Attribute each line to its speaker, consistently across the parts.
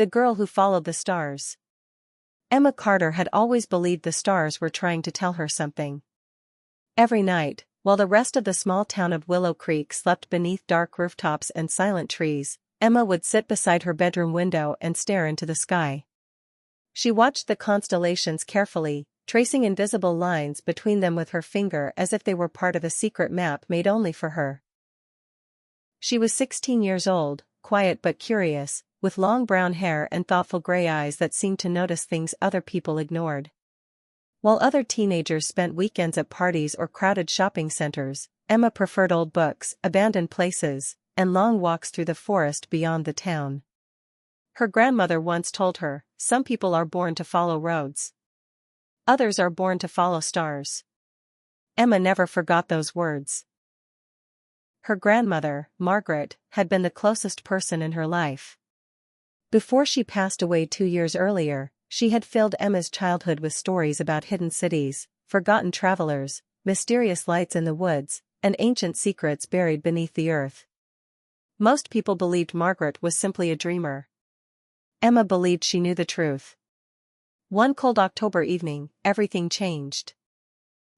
Speaker 1: The girl who followed the stars. Emma Carter had always believed the stars were trying to tell her something. Every night, while the rest of the small town of Willow Creek slept beneath dark rooftops and silent trees, Emma would sit beside her bedroom window and stare into the sky. She watched the constellations carefully, tracing invisible lines between them with her finger as if they were part of a secret map made only for her. She was 16 years old, quiet but curious, with long brown hair and thoughtful gray eyes that seemed to notice things other people ignored. While other teenagers spent weekends at parties or crowded shopping centers, Emma preferred old books, abandoned places, and long walks through the forest beyond the town. Her grandmother once told her, "Some people are born to follow roads. Others are born to follow stars." Emma never forgot those words. Her grandmother, Margaret, had been the closest person in her life. Before she passed away 2 years earlier, she had filled Emma's childhood with stories about hidden cities, forgotten travelers, mysterious lights in the woods, and ancient secrets buried beneath the earth. Most people believed Margaret was simply a dreamer. Emma believed she knew the truth. One cold October evening, everything changed.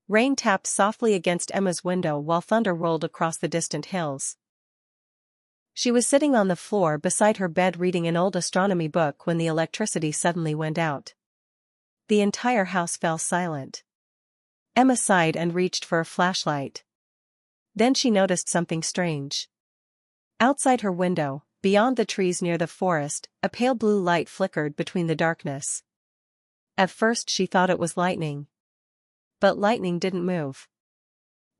Speaker 1: Rain tapped softly against Emma's window while thunder rolled across the distant hills. She was sitting on the floor beside her bed reading an old astronomy book when the electricity suddenly went out. The entire house fell silent. Emma sighed and reached for a flashlight. Then she noticed something strange. Outside her window, beyond the trees near the forest, a pale blue light flickered between the darkness. At first she thought it was lightning. But lightning didn't move.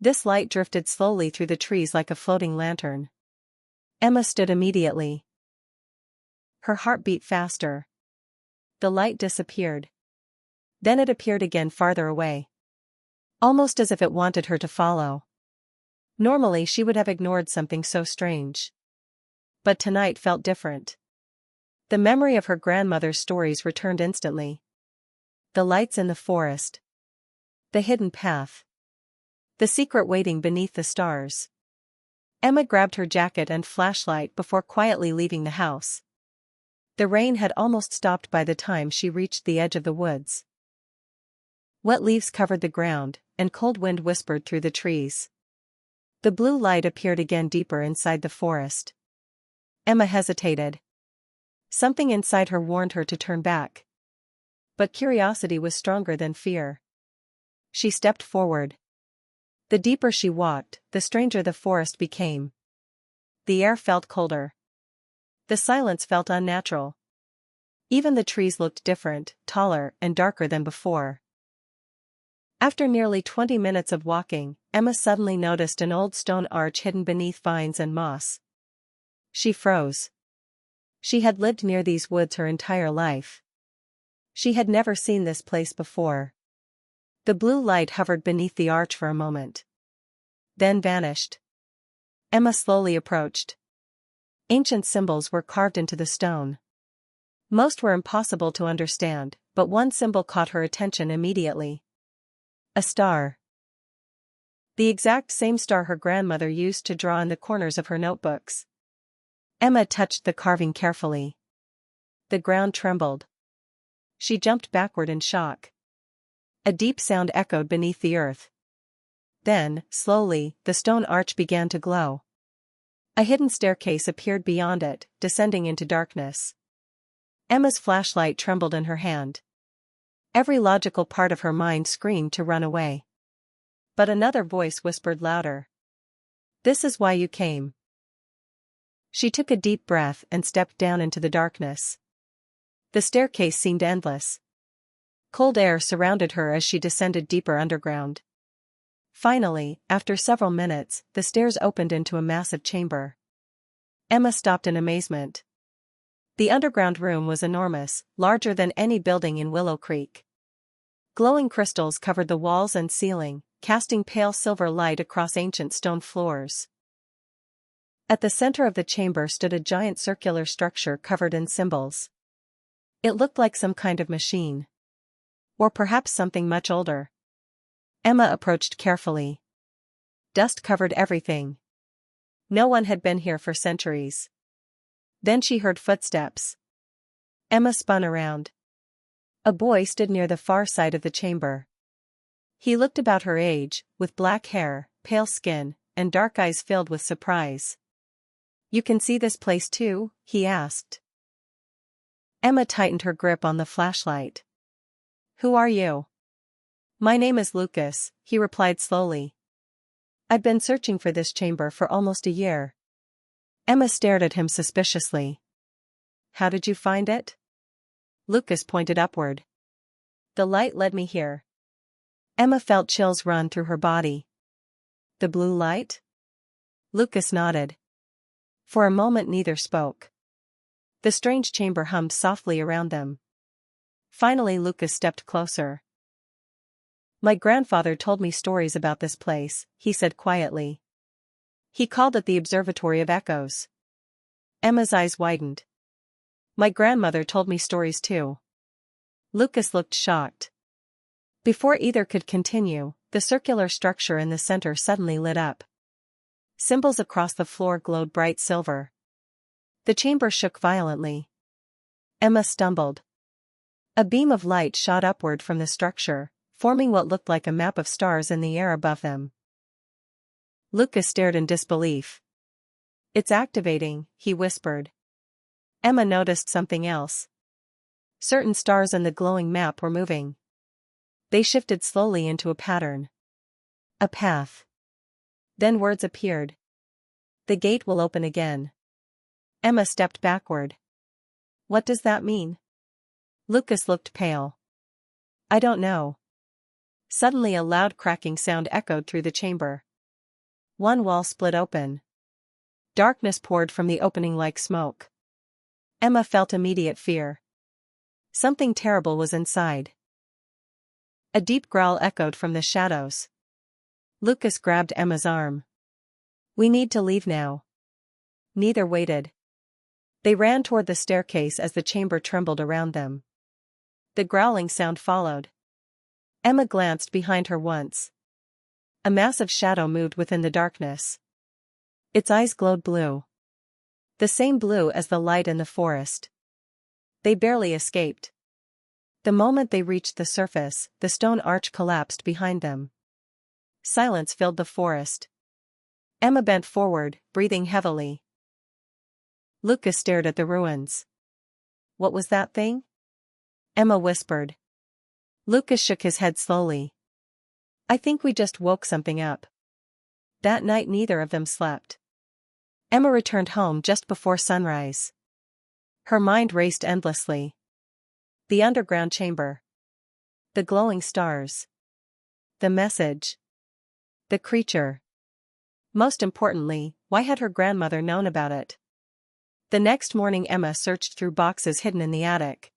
Speaker 1: This light drifted slowly through the trees like a floating lantern. Emma stood immediately. Her heart beat faster. The light disappeared. Then it appeared again farther away. Almost as if it wanted her to follow. Normally she would have ignored something so strange. But tonight felt different. The memory of her grandmother's stories returned instantly. The lights in the forest. The hidden path. The secret waiting beneath the stars. Emma grabbed her jacket and flashlight before quietly leaving the house. The rain had almost stopped by the time she reached the edge of the woods. Wet leaves covered the ground, and cold wind whispered through the trees. The blue light appeared again deeper inside the forest. Emma hesitated. Something inside her warned her to turn back. But curiosity was stronger than fear. She stepped forward. The deeper she walked, the stranger the forest became. The air felt colder. The silence felt unnatural. Even the trees looked different, taller and darker than before. After nearly 20 minutes of walking, Emma suddenly noticed an old stone arch hidden beneath vines and moss. She froze. She had lived near these woods her entire life. She had never seen this place before. The blue light hovered beneath the arch for a moment. Then vanished. Emma slowly approached. Ancient symbols were carved into the stone. Most were impossible to understand, but one symbol caught her attention immediately. A star. The exact same star her grandmother used to draw in the corners of her notebooks. Emma touched the carving carefully. The ground trembled. She jumped backward in shock. A deep sound echoed beneath the earth. Then, slowly, the stone arch began to glow. A hidden staircase appeared beyond it, descending into darkness. Emma's flashlight trembled in her hand. Every logical part of her mind screamed to run away. But another voice whispered louder. "This is why you came." She took a deep breath and stepped down into the darkness. The staircase seemed endless. Cold air surrounded her as she descended deeper underground. Finally, after several minutes, the stairs opened into a massive chamber. Emma stopped in amazement. The underground room was enormous, larger than any building in Willow Creek. Glowing crystals covered the walls and ceiling, casting pale silver light across ancient stone floors. At the center of the chamber stood a giant circular structure covered in symbols. It looked like some kind of machine. Or perhaps something much older. Emma approached carefully. Dust covered everything. No one had been here for centuries. Then she heard footsteps. Emma spun around. A boy stood near the far side of the chamber. He looked about her age, with black hair, pale skin, and dark eyes filled with surprise. "You can see this place too?" he asked. Emma tightened her grip on the flashlight. "Who are you?" "My name is Lucas," he replied slowly. "I've been searching for this chamber for almost a year." Emma stared at him suspiciously. "How did you find it?" Lucas pointed upward. "The light led me here." Emma felt chills run through her body. "The blue light?" Lucas nodded. For a moment neither spoke. The strange chamber hummed softly around them. Finally Lucas stepped closer. "My grandfather told me stories about this place," he said quietly. "He called it the Observatory of Echoes." Emma's eyes widened. "My grandmother told me stories too." Lucas looked shocked. Before either could continue, the circular structure in the center suddenly lit up. Symbols across the floor glowed bright silver. The chamber shook violently. Emma stumbled. A beam of light shot upward from the structure, forming what looked like a map of stars in the air above them. Lucas stared in disbelief. "It's activating," he whispered. Emma noticed something else. Certain stars in the glowing map were moving. They shifted slowly into a pattern. A path. Then words appeared. "The gate will open again." Emma stepped backward. "What does that mean?" Lucas looked pale. "I don't know." Suddenly a loud cracking sound echoed through the chamber. One wall split open. Darkness poured from the opening like smoke. Emma felt immediate fear. Something terrible was inside. A deep growl echoed from the shadows. Lucas grabbed Emma's arm. "We need to leave now." Neither waited. They ran toward the staircase as the chamber trembled around them. The growling sound followed. Emma glanced behind her once. A massive shadow moved within the darkness. Its eyes glowed blue. The same blue as the light in the forest. They barely escaped. The moment they reached the surface, the stone arch collapsed behind them. Silence filled the forest. Emma bent forward, breathing heavily. Lucas stared at the ruins. "What was that thing?" Emma whispered. Lucas shook his head slowly. "I think we just woke something up." That night neither of them slept. Emma returned home just before sunrise. Her mind raced endlessly. The underground chamber. The glowing stars. The message. The creature. Most importantly, why had her grandmother known about it? The next morning Emma searched through boxes hidden in the attic.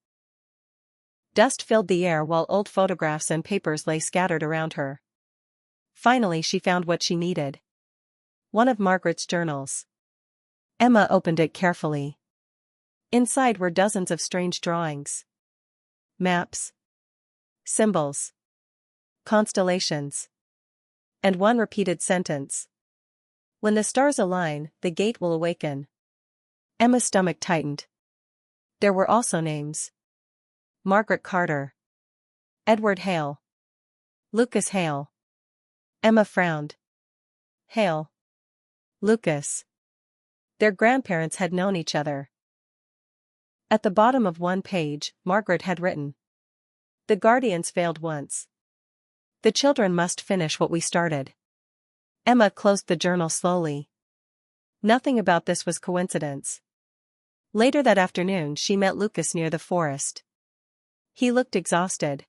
Speaker 1: Dust filled the air while old photographs and papers lay scattered around her. Finally she found what she needed. One of Margaret's journals. Emma opened it carefully. Inside were dozens of strange drawings. Maps. Symbols. Constellations. And one repeated sentence. "When the stars align, the gate will awaken." Emma's stomach tightened. There were also names. Margaret Carter. Edward Hale. Lucas Hale. Emma frowned. Hale. Lucas. Their grandparents had known each other. At the bottom of one page, Margaret had written, "The guardians failed once. The children must finish what we started." Emma closed the journal slowly. Nothing about this was coincidence. Later that afternoon she met Lucas near the forest. He looked exhausted.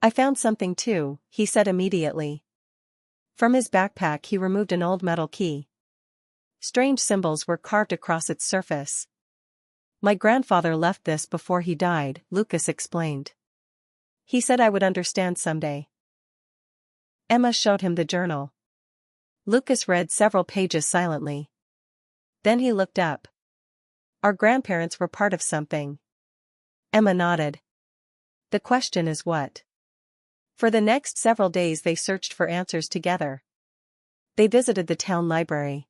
Speaker 1: "I found something too," he said immediately. From his backpack he removed an old metal key. Strange symbols were carved across its surface. "My grandfather left this before he died," Lucas explained. "He said I would understand someday." Emma showed him the journal. Lucas read several pages silently. Then he looked up. "Our grandparents were part of something." Emma nodded. "The question is what?" For the next several days they searched for answers together. They visited the town library.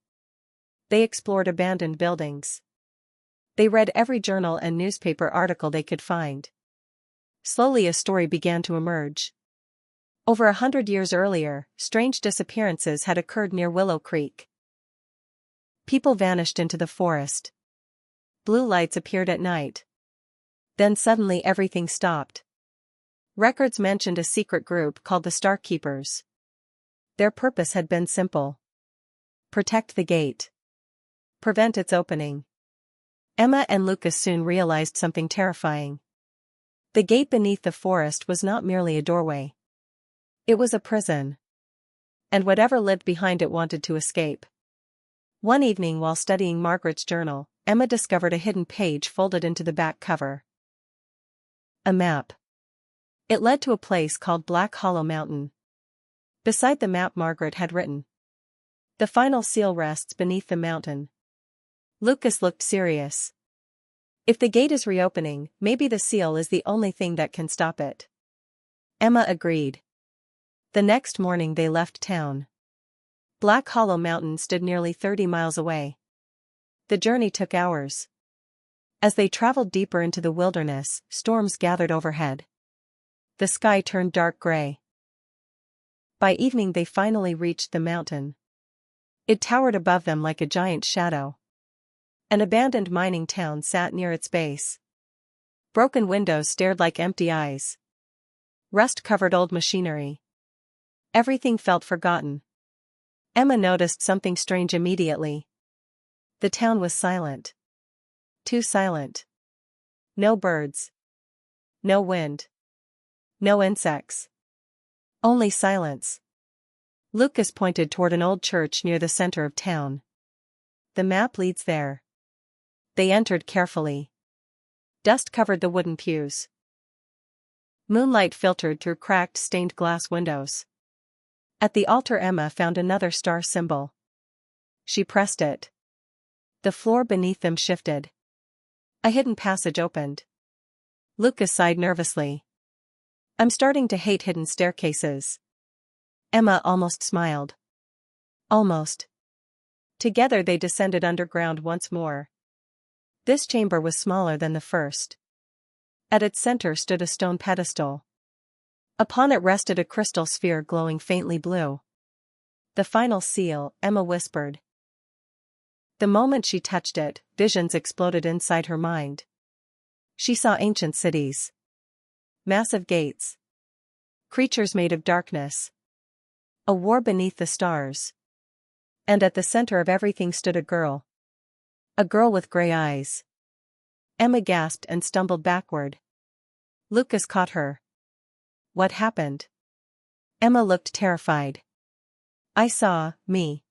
Speaker 1: They explored abandoned buildings. They read every journal and newspaper article they could find. Slowly a story began to emerge. Over 100 years earlier, strange disappearances had occurred near Willow Creek. People vanished into the forest. Blue lights appeared at night. Then suddenly everything stopped. Records mentioned a secret group called the Star Keepers. Their purpose had been simple: protect the gate, prevent its opening. Emma and Lucas soon realized something terrifying. The gate beneath the forest was not merely a doorway. It was a prison. And whatever lived behind it wanted to escape. One evening while studying Margaret's journal, Emma discovered a hidden page folded into the back cover. A map. It led to a place called Black Hollow Mountain. Beside the map Margaret had written, "The final seal rests beneath the mountain." Lucas looked serious. If the gate is reopening, maybe the seal is the only thing that can stop it. Emma agreed. The next morning they left town. Black Hollow Mountain stood nearly 30 miles away. The journey took hours. As they traveled deeper into the wilderness, storms gathered overhead. The sky turned dark gray. By evening they finally reached the mountain. It towered above them like a giant shadow. An abandoned mining town sat near its base. Broken windows stared like empty eyes. Rust covered old machinery. Everything felt forgotten. Emma noticed something strange immediately. The town was silent. Too silent. No birds. No wind. No insects. Only silence. Lucas pointed toward an old church near the center of town. The map leads there. They entered carefully. Dust covered the wooden pews. Moonlight filtered through cracked stained glass windows. At the altar Emma found another star symbol. She pressed it. The floor beneath them shifted. A hidden passage opened. Lucas sighed nervously. "I'm starting to hate hidden staircases." Emma almost smiled. Almost. Together they descended underground once more. This chamber was smaller than the first. At its center stood a stone pedestal. Upon it rested a crystal sphere glowing faintly blue. "The final seal," Emma whispered. The moment she touched it, visions exploded inside her mind. She saw ancient cities. Massive gates. Creatures made of darkness. A war beneath the stars. And at the center of everything stood a girl. A girl with gray eyes. Emma gasped and stumbled backward. Lucas caught her. "What happened?" Emma looked terrified. "I saw me."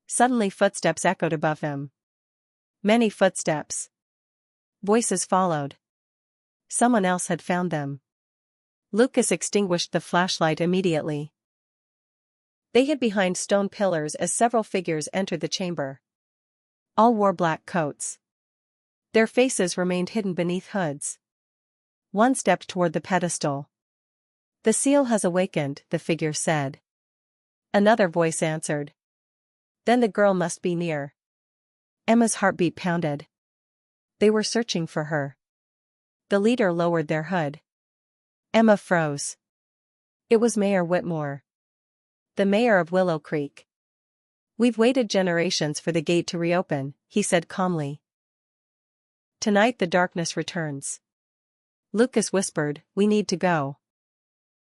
Speaker 1: Suddenly footsteps echoed above them. Many footsteps. Voices followed. Someone else had found them. Lucas extinguished the flashlight immediately. They hid behind stone pillars as several figures entered the chamber. All wore black coats. Their faces remained hidden beneath hoods. One stepped toward the pedestal. "The seal has awakened," the figure said. Another voice answered. "Then the girl must be near." Emma's heartbeat pounded. They were searching for her. The leader lowered their hood. Emma froze. It was Mayor Whitmore. The mayor of Willow Creek. "We've waited generations for the gate to reopen," he said calmly. "Tonight the darkness returns." Lucas whispered, "We need to go."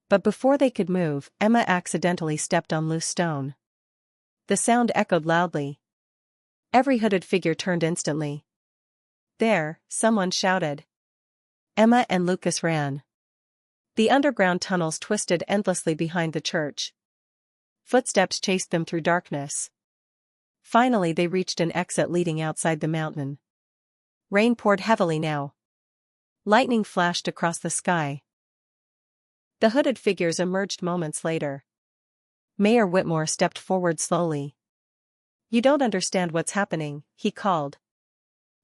Speaker 1: But before they could move, Emma accidentally stepped on loose stone. The sound echoed loudly. Every hooded figure turned instantly. "There," someone shouted. Emma and Lucas ran. The underground tunnels twisted endlessly behind the church. Footsteps chased them through darkness. Finally they reached an exit leading outside the mountain. Rain poured heavily now. Lightning flashed across the sky. The hooded figures emerged moments later. Mayor Whitmore stepped forward slowly. "You don't understand what's happening," he called.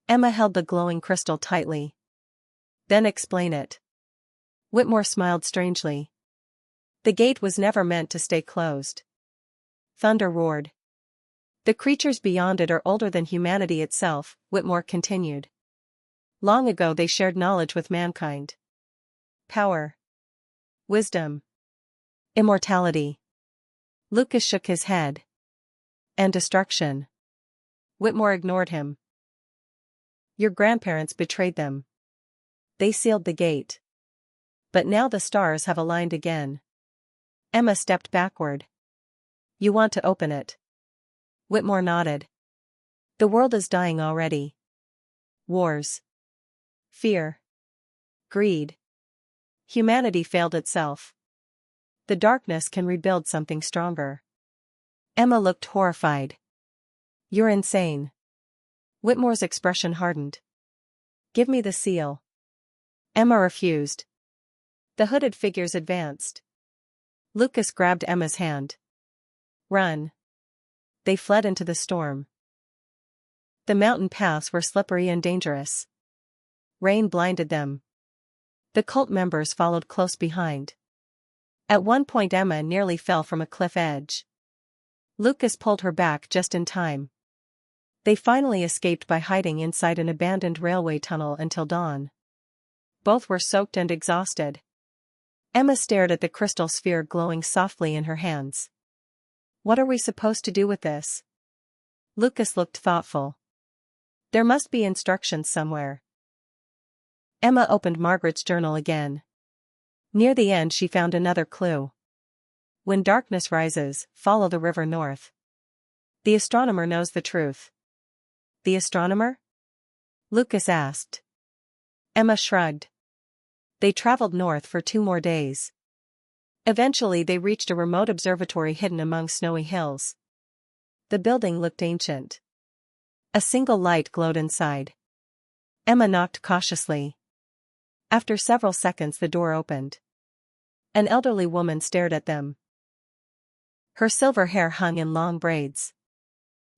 Speaker 1: Emma held the glowing crystal tightly. "Then explain it." Whitmore smiled strangely. "The gate was never meant to stay closed." Thunder roared. "The creatures beyond it are older than humanity itself," Whitmore continued. Long ago they shared knowledge with mankind. Power. Wisdom. Immortality. Lucas shook his head. And destruction. Whitmore ignored him. Your grandparents betrayed them. They sealed the gate. But now the stars have aligned again. Emma stepped backward. You want to open it? Whitmore nodded. The world is dying already. Wars. Fear. Greed. Humanity failed itself. The darkness can rebuild something stronger. Emma looked horrified. You're insane. Whitmore's expression hardened. Give me the seal. Emma refused. The hooded figures advanced. Lucas grabbed Emma's hand. Run. They fled into the storm. The mountain paths were slippery and dangerous. Rain blinded them. The cult members followed close behind. At one point Emma nearly fell from a cliff edge. Lucas pulled her back just in time. They finally escaped by hiding inside an abandoned railway tunnel until dawn. Both were soaked and exhausted. Emma stared at the crystal sphere glowing softly in her hands. What are we supposed to do with this? Lucas looked thoughtful. There must be instructions somewhere. Emma opened Margaret's journal again. Near the end she found another clue. When darkness rises, follow the river north. The astronomer knows the truth. The astronomer? Lucas asked. Emma shrugged. They traveled north for 2 more days. Eventually they reached a remote observatory hidden among snowy hills. The building looked ancient. A single light glowed inside. Emma knocked cautiously. After several seconds the door opened. An elderly woman stared at them. Her silver hair hung in long braids.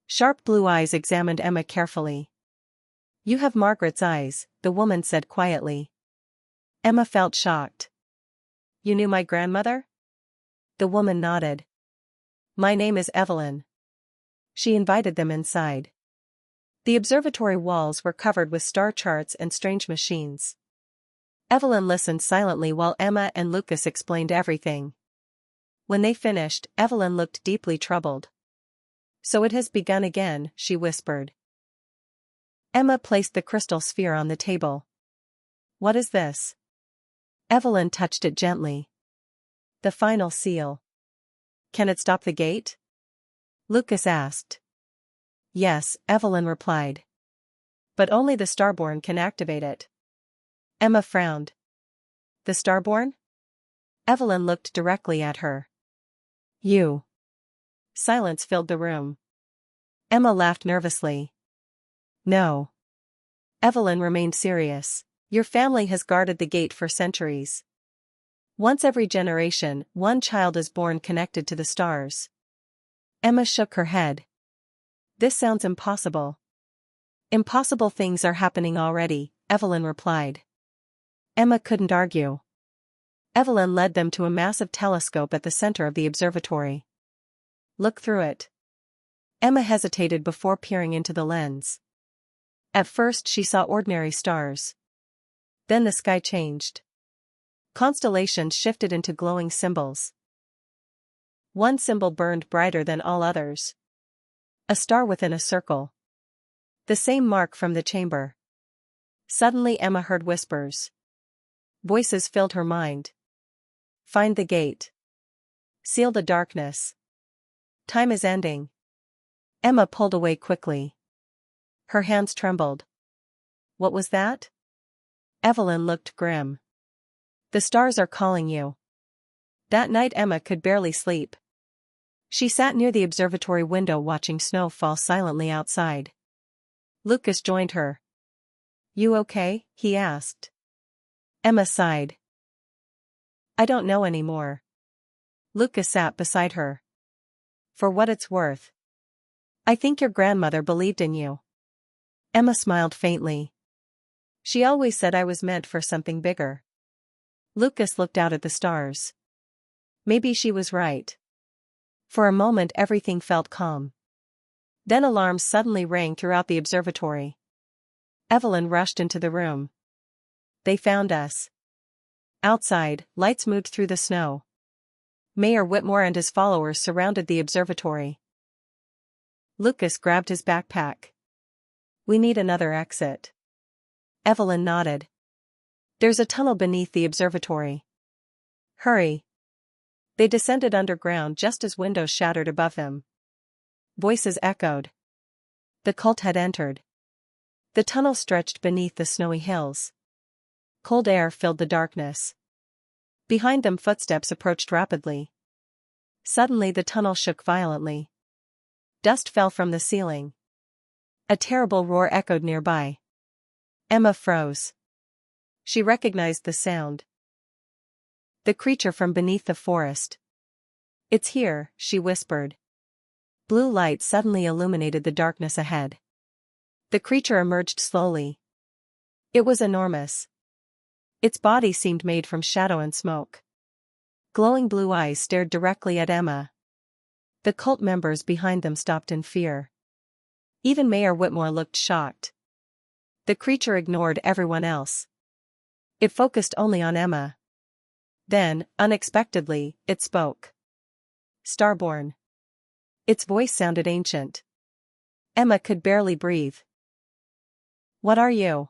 Speaker 1: Sharp blue eyes examined Emma carefully. You have Margaret's eyes, the woman said quietly. Emma felt shocked. You knew my grandmother? The woman nodded. My name is Evelyn. She invited them inside. The observatory walls were covered with star charts and strange machines. Evelyn listened silently while Emma and Lucas explained everything. When they finished, Evelyn looked deeply troubled. So it has begun again, she whispered. Emma placed the crystal sphere on the table. What is this? Evelyn touched it gently. The final seal. Can it stop the gate? Lucas asked. Yes, Evelyn replied. But only the Starborn can activate it. Emma frowned. The Starborn? Evelyn looked directly at her. You. Silence filled the room. Emma laughed nervously. No. Evelyn remained serious. Your family has guarded the gate for centuries. Once every generation, one child is born connected to the stars. Emma shook her head. This sounds impossible. Impossible things are happening already, Evelyn replied. Emma couldn't argue. Evelyn led them to a massive telescope at the center of the observatory. Look through it. Emma hesitated before peering into the lens. At first she saw ordinary stars. Then the sky changed. Constellations shifted into glowing symbols. One symbol burned brighter than all others. A star within a circle. The same mark from the chamber. Suddenly Emma heard whispers. Voices filled her mind. Find the gate. Seal the darkness. Time is ending. Emma pulled away quickly. Her hands trembled. What was that? Evelyn looked grim. The stars are calling you. That night Emma could barely sleep. She sat near the observatory window watching snow fall silently outside. Lucas joined her. You okay? He asked. Emma sighed. I don't know anymore. Lucas sat beside her. For what it's worth. I think your grandmother believed in you. Emma smiled faintly. She always said I was meant for something bigger. Lucas looked out at the stars. Maybe she was right. For a moment everything felt calm. Then alarms suddenly rang throughout the observatory. Evelyn rushed into the room. They found us. Outside, lights moved through the snow. Mayor Whitmore and his followers surrounded the observatory. Lucas grabbed his backpack. We need another exit. Evelyn nodded. There's a tunnel beneath the observatory. Hurry. They descended underground just as windows shattered above them. Voices echoed. The cult had entered. The tunnel stretched beneath the snowy hills. Cold air filled the darkness. Behind them footsteps approached rapidly. Suddenly the tunnel shook violently. Dust fell from the ceiling. A terrible roar echoed nearby. Emma froze. She recognized the sound. The creature from beneath the forest. It's here, she whispered. Blue light suddenly illuminated the darkness ahead. The creature emerged slowly. It was enormous. Its body seemed made from shadow and smoke. Glowing blue eyes stared directly at Emma. The cult members behind them stopped in fear. Even Mayor Whitmore looked shocked. The creature ignored everyone else. It focused only on Emma. Then, unexpectedly, it spoke. Starborn. Its voice sounded ancient. Emma could barely breathe. What are you?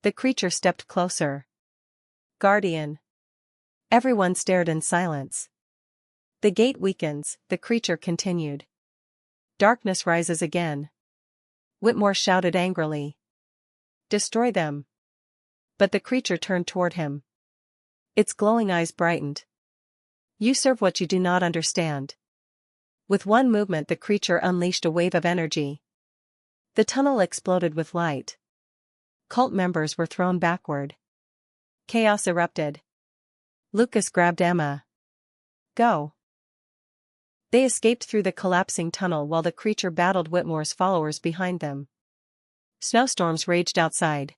Speaker 1: The creature stepped closer. Guardian. Everyone stared in silence. The gate weakens, the creature continued. Darkness rises again. Whitmore shouted angrily. Destroy them. But the creature turned toward him. Its glowing eyes brightened. You serve what you do not understand. With one movement the creature unleashed a wave of energy. The tunnel exploded with light. Cult members were thrown backward. Chaos erupted. Lucas grabbed Emma. Go. They escaped through the collapsing tunnel while the creature battled Whitmore's followers behind them. Snowstorms raged outside.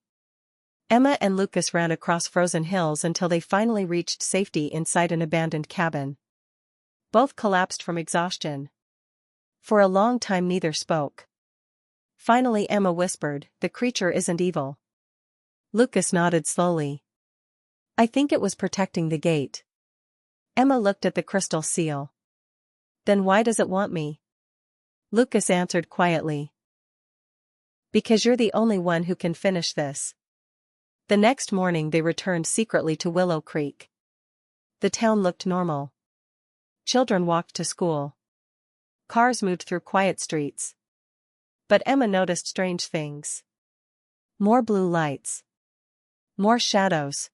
Speaker 1: Emma and Lucas ran across frozen hills until they finally reached safety inside an abandoned cabin. Both collapsed from exhaustion. For a long time neither spoke. Finally Emma whispered, "The creature isn't evil." Lucas nodded slowly. "I think it was protecting the gate." Emma looked at the crystal seal. "Then why does it want me?" Lucas answered quietly. "Because you're the only one who can finish this." The next morning they returned secretly to Willow Creek. The town looked normal. Children walked to school. Cars moved through quiet streets. But Emma noticed strange things. More blue lights. More shadows.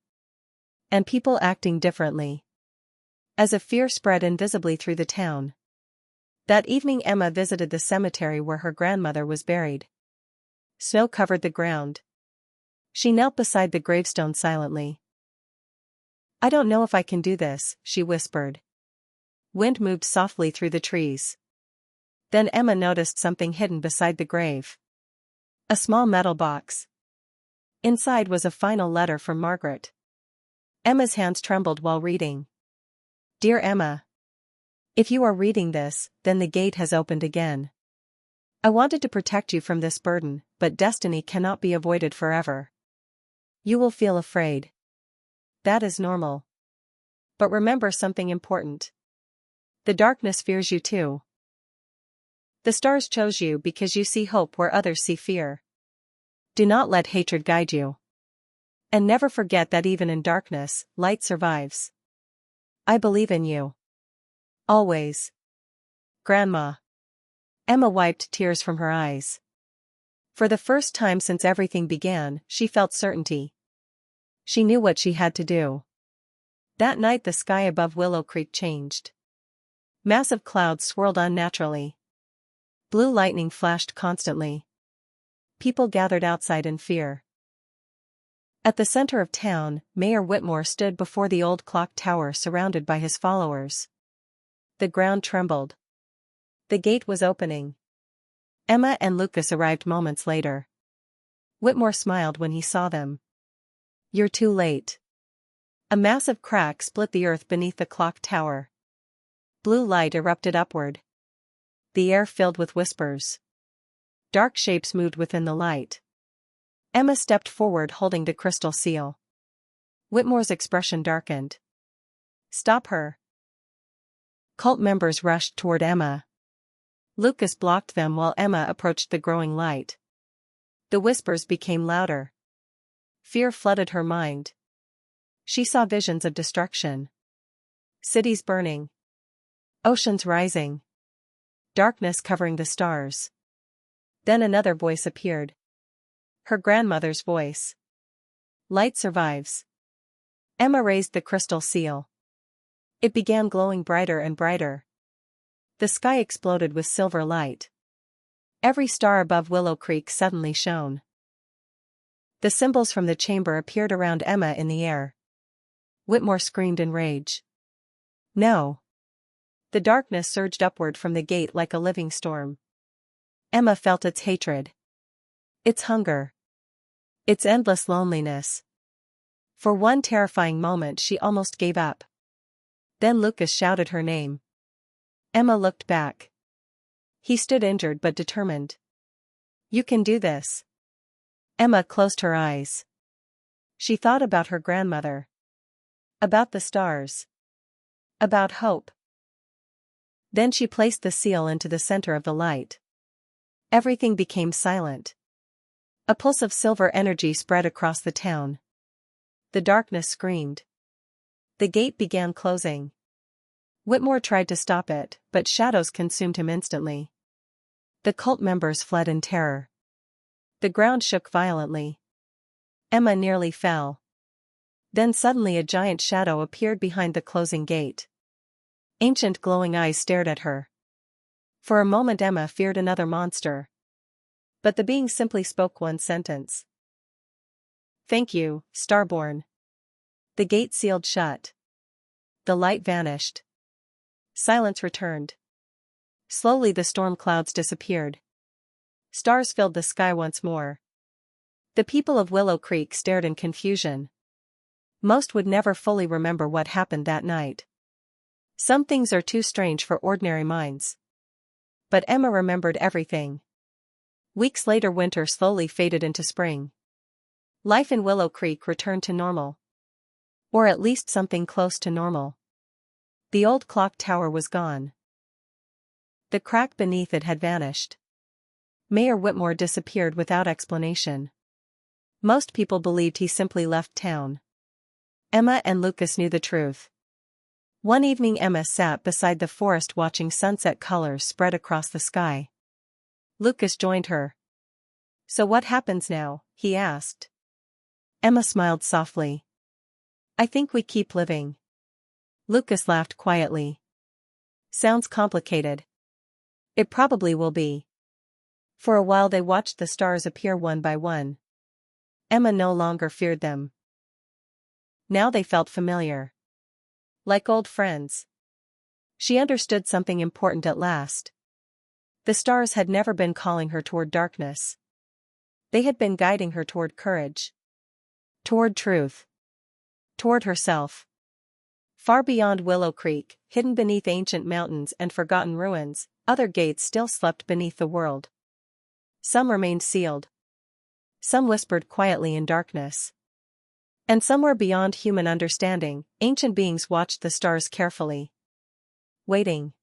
Speaker 1: And people acting differently. As if fear spread invisibly through the town. That evening Emma visited the cemetery where her grandmother was buried. Snow covered the ground. She knelt beside the gravestone silently. "I don't know if I can do this," she whispered. Wind moved softly through the trees. Then Emma noticed something hidden beside the grave. A small metal box. Inside was a final letter from Margaret. Emma's hands trembled while reading. Dear Emma. If you are reading this, then the gate has opened again. I wanted to protect you from this burden, but destiny cannot be avoided forever. You will feel afraid. That is normal. But remember something important. The darkness fears you too. The stars chose you because you see hope where others see fear. Do not let hatred guide you. And never forget that even in darkness, light survives. I believe in you. Always. Grandma. Emma wiped tears from her eyes. For the first time since everything began, she felt certainty. She knew what she had to do. That night the sky above Willow Creek changed. Massive clouds swirled unnaturally. Blue lightning flashed constantly. People gathered outside in fear. At the center of town, Mayor Whitmore stood before the old clock tower surrounded by his followers. The ground trembled. The gate was opening. Emma and Lucas arrived moments later. Whitmore smiled when he saw them. You're too late. A massive crack split the earth beneath the clock tower. Blue light erupted upward. The air filled with whispers. Dark shapes moved within the light. Emma stepped forward holding the crystal seal. Whitmore's expression darkened. "Stop her." Cult members rushed toward Emma. Lucas blocked them while Emma approached the growing light. The whispers became louder. Fear flooded her mind. She saw visions of destruction. Cities burning. Oceans rising. Darkness covering the stars. Then another voice appeared. Her grandmother's voice. "Light survives." Emma raised the crystal seal. It began glowing brighter and brighter. The sky exploded with silver light. Every star above Willow Creek suddenly shone. The symbols from the chamber appeared around Emma in the air. Whitmore screamed in rage. "No!" The darkness surged upward from the gate like a living storm. Emma felt its hatred. Its hunger. Its endless loneliness. For one terrifying moment she almost gave up. Then Lucas shouted her name. Emma looked back. He stood injured but determined. "You can do this." Emma closed her eyes. She thought about her grandmother. About the stars. About hope. Then she placed the seal into the center of the light. Everything became silent. A pulse of silver energy spread across the town. The darkness screamed. The gate began closing. Whitmore tried to stop it, but shadows consumed him instantly. The cult members fled in terror. The ground shook violently. Emma nearly fell. Then suddenly a giant shadow appeared behind the closing gate. Ancient glowing eyes stared at her. For a moment Emma feared another monster. But the being simply spoke one sentence. "Thank you, Starborn." The gate sealed shut. The light vanished. Silence returned. Slowly the storm clouds disappeared. Stars filled the sky once more. The people of Willow Creek stared in confusion. Most would never fully remember what happened that night. Some things are too strange for ordinary minds. But Emma remembered everything. Weeks later winter slowly faded into spring. Life in Willow Creek returned to normal. Or at least something close to normal. The old clock tower was gone. The crack beneath it had vanished. Mayor Whitmore disappeared without explanation. Most people believed he simply left town. Emma and Lucas knew the truth. One evening Emma sat beside the forest watching sunset colors spread across the sky. Lucas joined her. "So what happens now?" he asked. Emma smiled softly. "I think we keep living." Lucas laughed quietly. "Sounds complicated." "It probably will be." For a while they watched the stars appear one by one. Emma no longer feared them. Now they felt familiar. Like old friends. She understood something important at last. The stars had never been calling her toward darkness. They had been guiding her toward courage. Toward truth. Toward herself. Far beyond Willow Creek, hidden beneath ancient mountains and forgotten ruins, other gates still slept beneath the world. Some remained sealed. Some whispered quietly in darkness. And somewhere beyond human understanding, ancient beings watched the stars carefully. Waiting.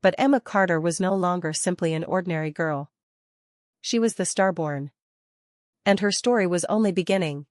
Speaker 1: But Emma Carter was no longer simply an ordinary girl. She was the Starborn. And her story was only beginning.